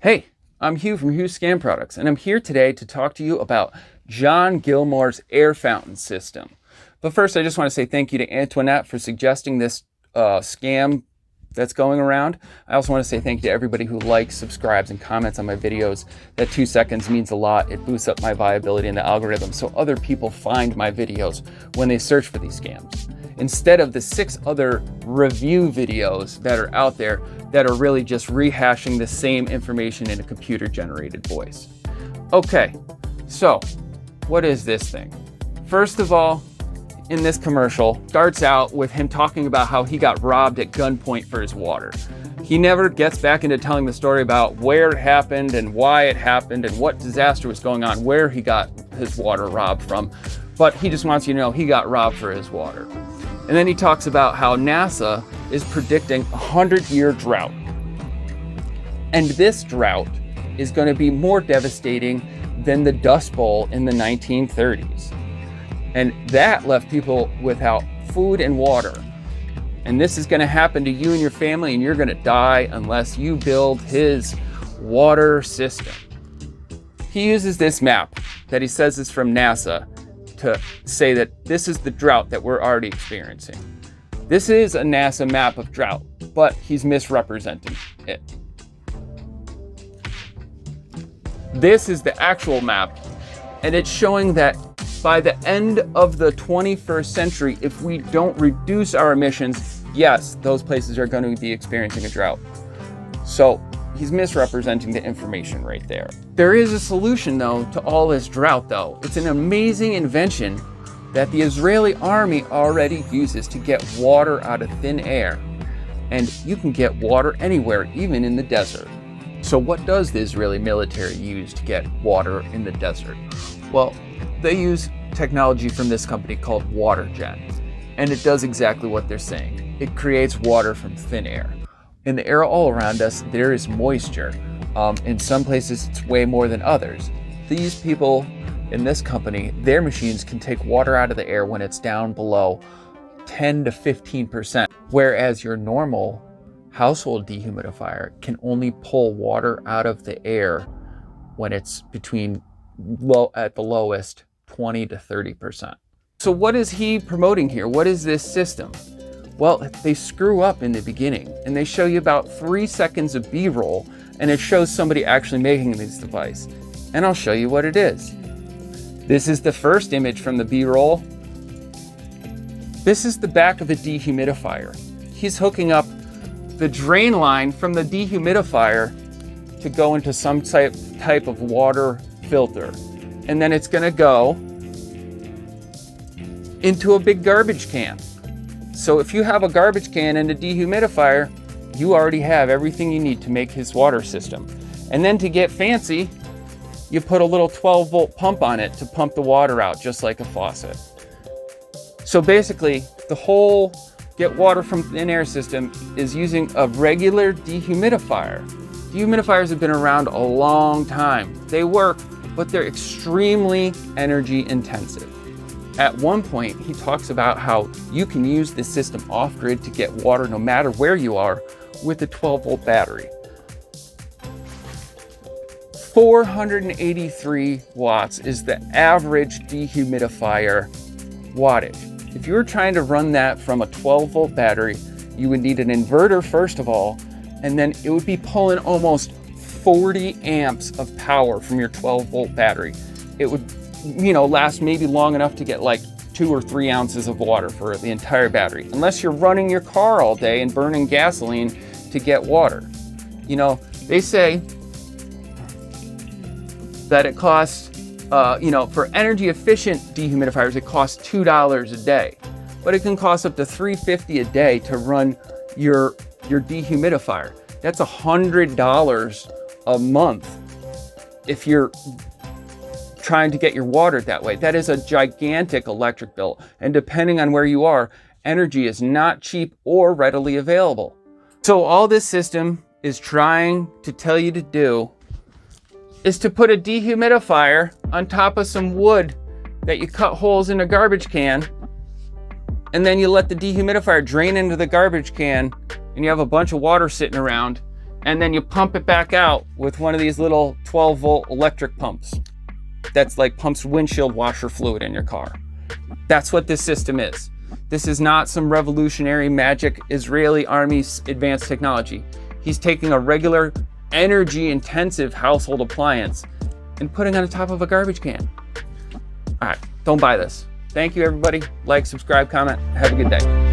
Hey, I'm Hugh from Hugh's Scam Products, and I'm here today to talk to you about John Gilmore's air fountain system. But first, I just want to say thank you to Antoinette for suggesting this scam that's going around. I also want to say thank you to everybody who likes, subscribes, and comments on my videos. That 2 seconds means a lot. It boosts up my viability in the algorithm so other people find my videos when they search for these scams, instead of the 6 other review videos that are out there that are really just rehashing the same information in a computer-generated voice. Okay, so what is this thing? First of all, in this commercial, starts out with him talking about how he got robbed at gunpoint for his water. He never gets back into telling the story about where it happened and why it happened and what disaster was going on, where he got his water robbed from, but he just wants you to know he got robbed for his water. And then he talks about how NASA is predicting a 100-year drought. And this drought is going to be more devastating than the Dust Bowl in the 1930s. And that left people without food and water. And this is going to happen to you and your family, and you're going to die unless you build his water system. He uses this map that he says is from NASA to say that this is the drought that we're already experiencing. This is a NASA map of drought, but he's misrepresenting it. This is the actual map, and it's showing that by the end of the 21st century, if we don't reduce our emissions, yes, those places are going to be experiencing a drought. So he's misrepresenting the information right there. There is a solution, though, to all this drought, though. It's an amazing invention that the Israeli army already uses to get water out of thin air. And you can get water anywhere, even in the desert. So what does the Israeli military use to get water in the desert? Well, they use technology from this company called Waterjet. And it does exactly what they're saying. It creates water from thin air. In the air all around us, there is moisture. In some places, it's way more than others. These people in this company, their machines can take water out of the air when it's down below 10 to 15%, whereas your normal household dehumidifier can only pull water out of the air when it's between at the lowest 20 to 30%. So what is he promoting here? What is this system? Well, they screw up in the beginning and they show you about 3 seconds of B-roll, and it shows somebody actually making this device. And I'll show you what it is. This is the first image from the B-roll. This is the back of a dehumidifier. He's hooking up the drain line from the dehumidifier to go into some type of water filter. And then it's gonna go into a big garbage can. So if you have a garbage can and a dehumidifier, you already have everything you need to make his water system. And then to get fancy, you put a little 12-volt pump on it to pump the water out, just like a faucet. So basically, the whole get water from thin air system is using a regular dehumidifier. Dehumidifiers have been around a long time. They work, but they're extremely energy intensive. At one point, he talks about how you can use this system off-grid to get water no matter where you are with a 12-volt battery. 483 watts is the average dehumidifier wattage. If you were trying to run that from a 12-volt battery, you would need an inverter first of all, and then it would be pulling almost 40 amps of power from your 12-volt battery. It would, last maybe long enough to get like 2 or 3 ounces of water for the entire battery, unless you're running your car all day and burning gasoline to get water. They say that it costs, for energy efficient dehumidifiers, it costs $2 a day, but it can cost up to $3.50 a day to run your dehumidifier. That's $100 a month if you're trying to get your water that way. That is a gigantic electric bill. And depending on where you are, energy is not cheap or readily available. So all this system is trying to tell you to do is to put a dehumidifier on top of some wood that you cut holes in a garbage can, and then you let the dehumidifier drain into the garbage can, and you have a bunch of water sitting around, and then you pump it back out with one of these little 12-volt electric pumps. That's like pumps windshield washer fluid in your car. That's what this system is. This is not some revolutionary magic Israeli army's advanced technology. He's taking a regular energy-intensive household appliance and putting it on top of a garbage can. All right, don't buy this. Thank you, everybody. Like, subscribe, comment. Have a good day.